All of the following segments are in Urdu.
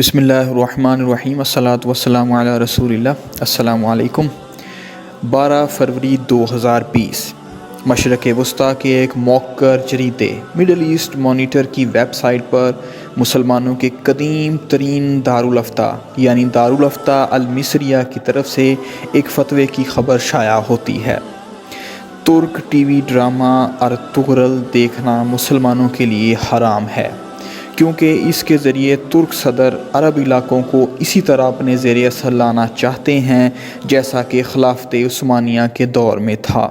بسم اللہ الرحمن الرحیم، الصلاۃ والسلام علی رسول اللہ۔ السلام علیکم۔ 12 فروری 2020 مشرق وسطی کے ایک موقر جریدے مڈل ایسٹ مانیٹر کی ویب سائٹ پر مسلمانوں کے قدیم ترین دارالفتہ یعنی دارالفتہ المصریہ کی طرف سے ایک فتوے کی خبر شائع ہوتی ہے۔ ترک ٹی وی ڈرامہ ارطغرل دیکھنا مسلمانوں کے لیے حرام ہے، کیونکہ اس کے ذریعے ترک صدر عرب علاقوں کو اسی طرح اپنے زیر اثر لانا چاہتے ہیں جیسا کہ خلافت عثمانیہ کے دور میں تھا۔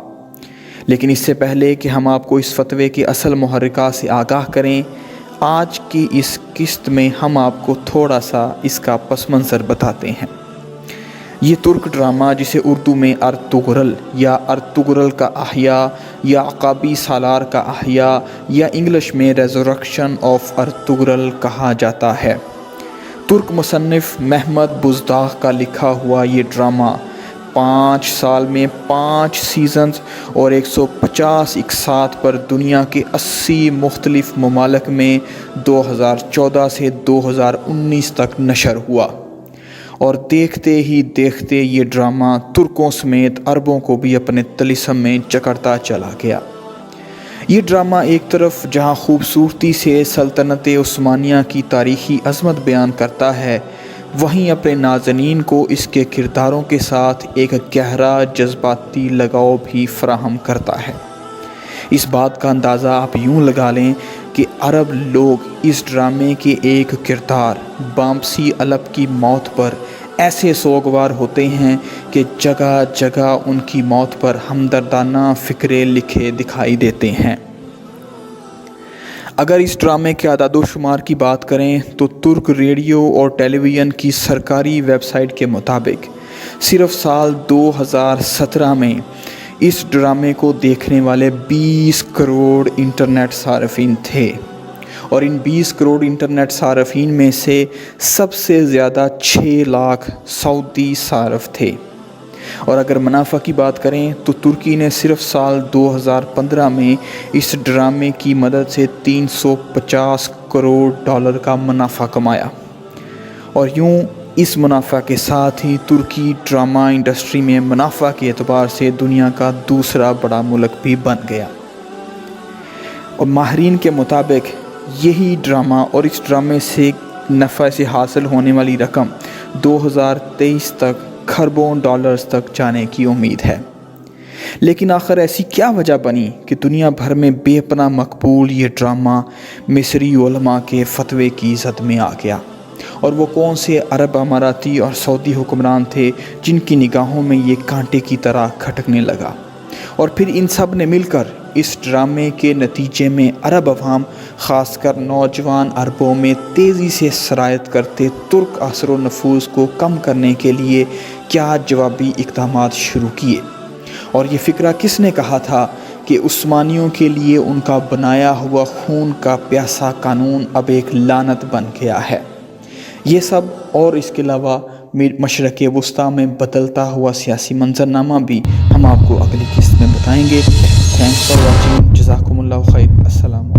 لیکن اس سے پہلے کہ ہم آپ کو اس فتوے کے اصل محرکات سے آگاہ کریں، آج کی اس قسط میں ہم آپ کو تھوڑا سا اس کا پس منظر بتاتے ہیں۔ یہ ترک ڈرامہ، جسے اردو میں ارتگرل یا ارتگرل کا احیاء یا عقابی سالار کا احیاء یا انگلش میں ریزورکشن آف ارتگرل کہا جاتا ہے، ترک مصنف محمد بزداغ کا لکھا ہوا یہ ڈرامہ 5 سال میں 5 سیزنز اور 150 اقساط پر دنیا کے 80 مختلف ممالک میں 2014 سے 2019 تک نشر ہوا، اور دیکھتے ہی دیکھتے یہ ڈرامہ ترکوں سمیت عربوں کو بھی اپنے طلسم میں جکڑتا چلا گیا۔ یہ ڈرامہ ایک طرف جہاں خوبصورتی سے سلطنت عثمانیہ کی تاریخی عظمت بیان کرتا ہے، وہیں اپنے ناظرین کو اس کے کرداروں کے ساتھ ایک گہرا جذباتی لگاؤ بھی فراہم کرتا ہے۔ اس بات کا اندازہ آپ یوں لگا لیں کہ عرب لوگ اس ڈرامے کے ایک کردار بامسی الپ کی موت پر ایسے سوگوار ہوتے ہیں کہ جگہ جگہ ان کی موت پر ہمدردانہ فقرے لکھے دکھائی دیتے ہیں۔ اگر اس ڈرامے کے اعداد و شمار کی بات کریں تو ترک ریڈیو اور ٹیلی ویژن کی سرکاری ویب سائٹ کے مطابق صرف سال 2017 میں اس ڈرامے کو دیکھنے والے 20 کروڑ انٹرنیٹ صارفین تھے، اور ان 20 کروڑ انٹرنیٹ صارفین میں سے سب سے زیادہ 6 لاکھ سعودی صارف تھے۔ اور اگر منافع کی بات کریں تو ترکی نے صرف سال 2015 میں اس ڈرامے کی مدد سے $350 کروڑ کا منافع کمایا، اور یوں اس منافع کے ساتھ ہی ترکی ڈرامہ انڈسٹری میں منافع کے اعتبار سے دنیا کا دوسرا بڑا ملک بھی بن گیا۔ اور ماہرین کے مطابق یہی ڈرامہ اور اس ڈرامے سے نفع سے حاصل ہونے والی رقم 2023 تک کھربوں ڈالرز تک جانے کی امید ہے۔ لیکن آخر ایسی کیا وجہ بنی کہ دنیا بھر میں بے پناہ مقبول یہ ڈرامہ مصری علماء کے فتوے کی زد میں آ گیا؟ اور وہ کون سے عرب اماراتی اور سعودی حکمران تھے جن کی نگاہوں میں یہ کانٹے کی طرح کھٹکنے لگا؟ اور پھر ان سب نے مل کر اس ڈرامے کے نتیجے میں عرب عوام، خاص کر نوجوان عربوں میں تیزی سے سرایت کرتے ترک اثر و نفوذ کو کم کرنے کے لیے کیا جوابی اقدامات شروع کیے؟ اور یہ فکرہ کس نے کہا تھا کہ عثمانیوں کے لیے ان کا بنایا ہوا خون کا پیاسا قانون اب ایک لعنت بن گیا ہے؟ یہ سب اور اس کے علاوہ مشرق وسطی میں بدلتا ہوا سیاسی منظرنامہ بھی ہم آپ کو اگلی قسط میں بتائیں گے۔ تھینکس فار واچنگ، جزاکم اللہ خیر، السلام علیکم۔